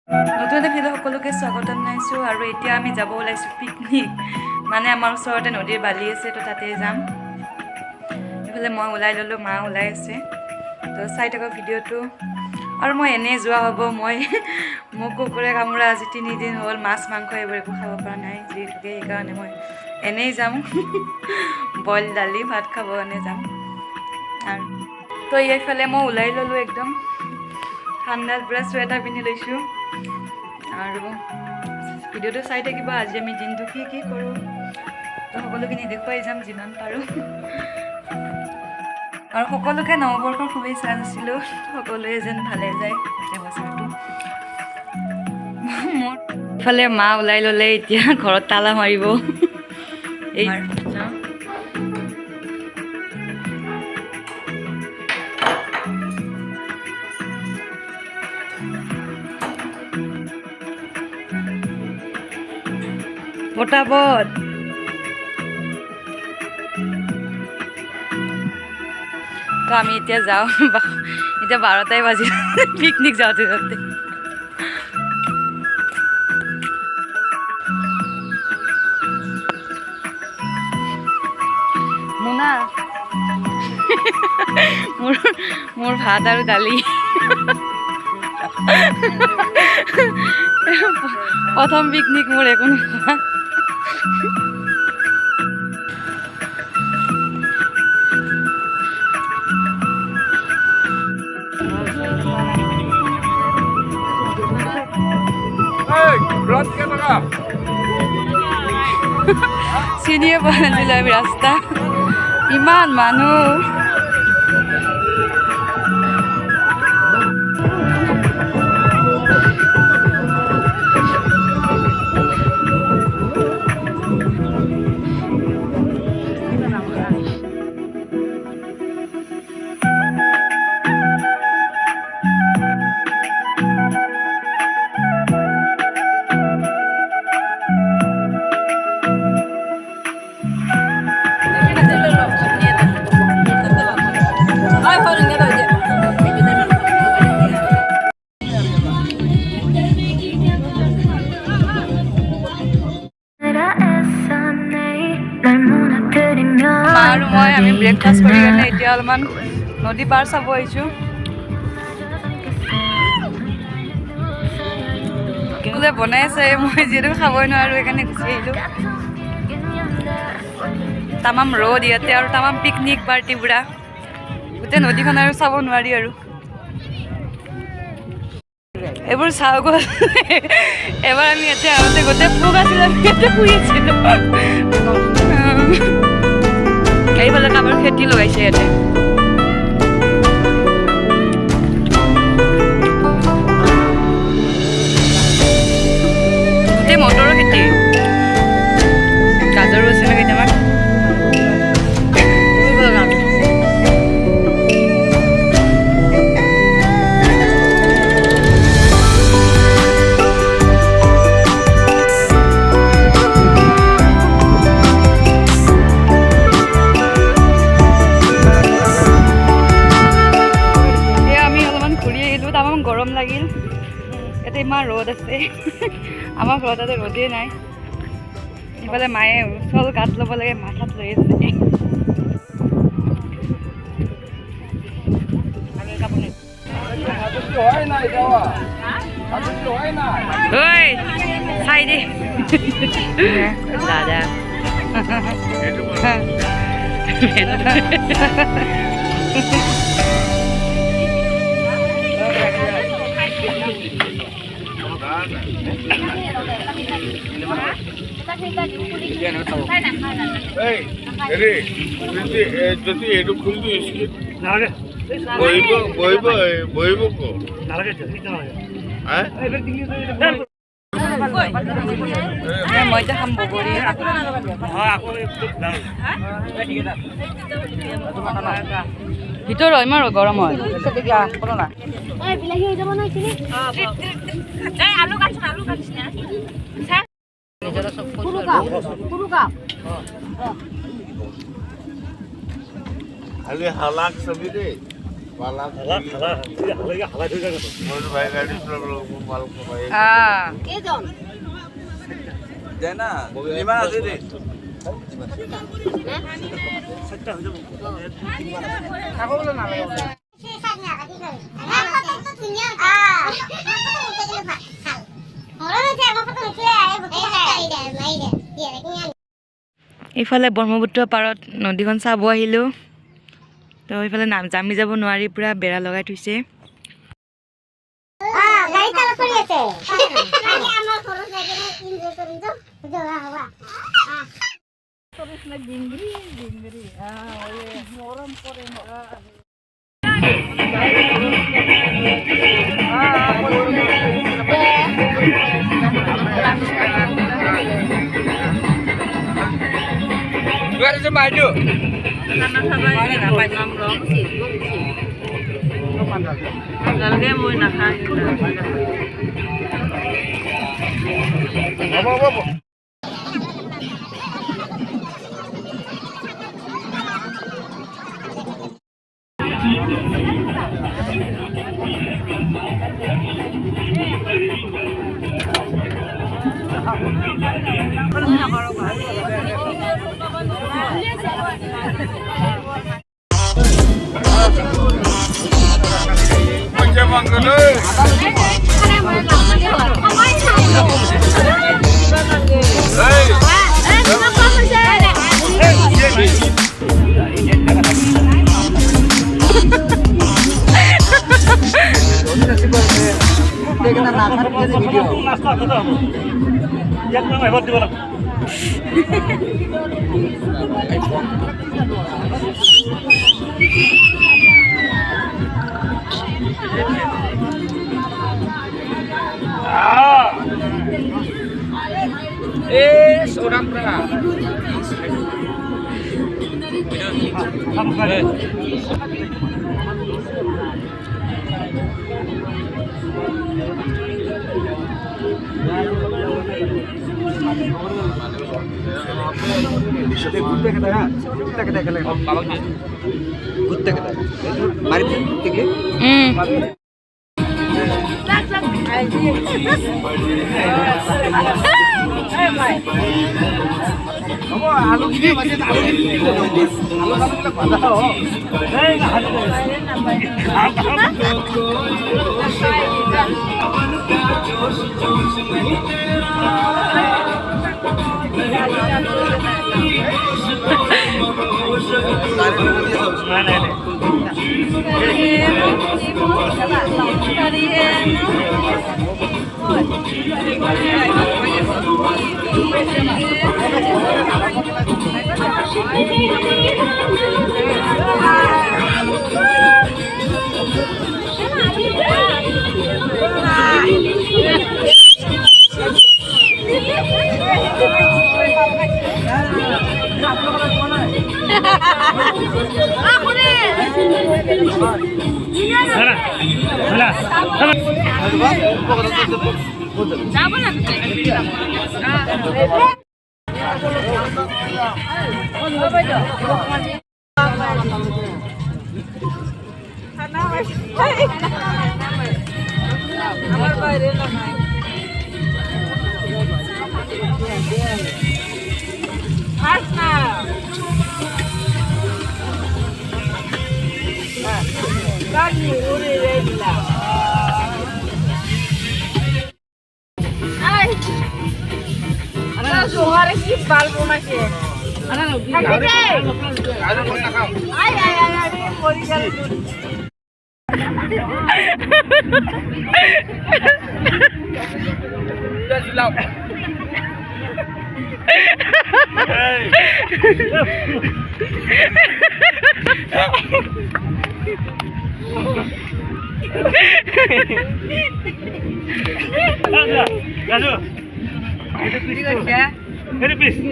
নতুন এটা ভিডিঅ' সকলোকে স্বাগতম জনাইছোঁ আৰু এতিয়া আমি যাব ওলাইছোঁ পিকনিক মানে আমাৰ ওচৰতে নদীৰ বালি আছে তো তাতে যাম এইফালে মই ওলাই ল'লোঁ মা ওলাই আছে তো চাই থাকক ভিডিঅ'টো আৰু মই এনেই যোৱা হ'ব মই মোক কুকুৰে কামোৰা আজি 3 দিন হ'ল মাছ মাংস এইবোৰ একো খাব পৰা নাই যিহেতুকে সেইকাৰণে মই এনেই যাম বইল দালি ভাত খাব কাৰণে যাম আৰু তো এইফালে মই ওলাই ল'লোঁ একদম ঠাণ্ডাত পুৰা চুৱেটাৰ পিন্ধি লৈছোঁ আৰু ভিডিঅ'টো চাই থাকিব আজি আমি দিনটো কি কি কৰোঁ তো সকলোখিনি দেখুৱাই যাম যিমান পাৰোঁ আৰু সকলোকে নৱবৰ্ষৰ শুভেচ্ছা দিছিলোঁ সকলোৱে যেন ভালে যায় এই বছৰটো মোৰ ইফালে মা ওলাই ল'লে এতিয়া ঘৰত তালা মাৰিব এই পটাপট তো আমি এতিয়া যাওঁ এতিয়া 12টাই বাজিল পিকনিক যাওঁতে যাওঁতে মুনা মোৰ ভাত আৰু দালি প্ৰথম পিকনিক মোৰ একো নোখোৱা চিনিয়ে পোৱা নাছিলোঁ আমি ৰাস্তা ইমান মানুহ আৰু মই আমি ব্ৰেকফাষ্ট কৰি কিনে এতিয়া অলপমান নদী পাৰ চাব আহিছোঁ বোলে বনাই আছে মই যিহেতু খাবই নোৱাৰোঁ সেইকাৰণে গুচি আহিলোঁ তামাম ৰ'দ ইয়াতে আৰু তামাম পিকনিক পাৰ্টি পুৰা গোটেই নদীখন আৰু চাব নোৱাৰি আৰু এইবোৰ চাওঁ গ'ল এবাৰ আমি ইয়াতে আহোঁতে গোটেই পোক আছিলে আমি ইয়াতে শুই আছিলোঁ এইফালে কাৰোবাৰ খেতি লগাইছে ইয়াতে গোটেই মটৰৰ খেতি গাজৰো আছে ন কেইটামান গৰম লাগিল ইয়াতে ইমান ৰ'দ আছে আমাৰ ঘৰত তাতে ৰ'দেই নাই ইফালে মায়ে চল গাত ল'ব লাগে মাথাত লৈ আছে ঐ চাই দে দাদা যদি এইটো খুলি বহিব বহিব মই যে খাম বগৰী ভিতৰত ইমান গৰম হয় খালি হালাক চাবি দেই পালা মোৰ ভাই গাড়ী চলাব মাল কমাই দেনা কিমান আছে দে খাবলৈ নালাগে এইফালে ব্ৰহ্মপুত্ৰ পাৰত নদীখন চাব আহিলোঁ তো এইফালে জামি যাব নোৱাৰি পুৰা বেৰা লগাই থৈছে Where is my do? Seorang pra.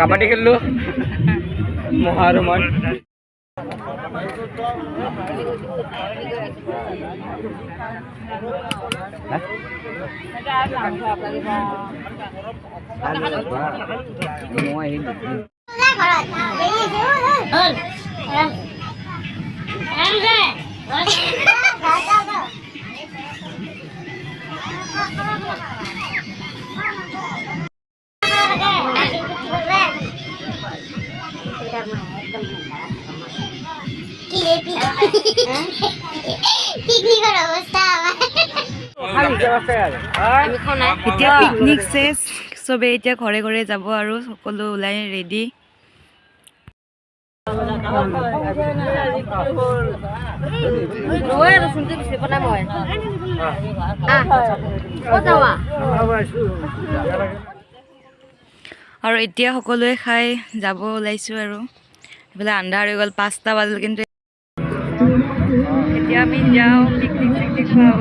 Kabaddi খেললো মহাৰমান পিকনিকৰ অৱস্থা এতিয়া পিকনিক চেছ চবে এতিয়া ঘৰে ঘৰে যাব আৰু সকলো ওলাই ৰেডি আৰু এতিয়া সকলোৱে খাই যাব ওলাইছোঁ আৰু এইফালে আন্ধাৰ হৈ গ'ল 5টা বাজিল কিন্তু এতিয়া আমি যাওঁ পিকনিক চিকনিক খাওঁ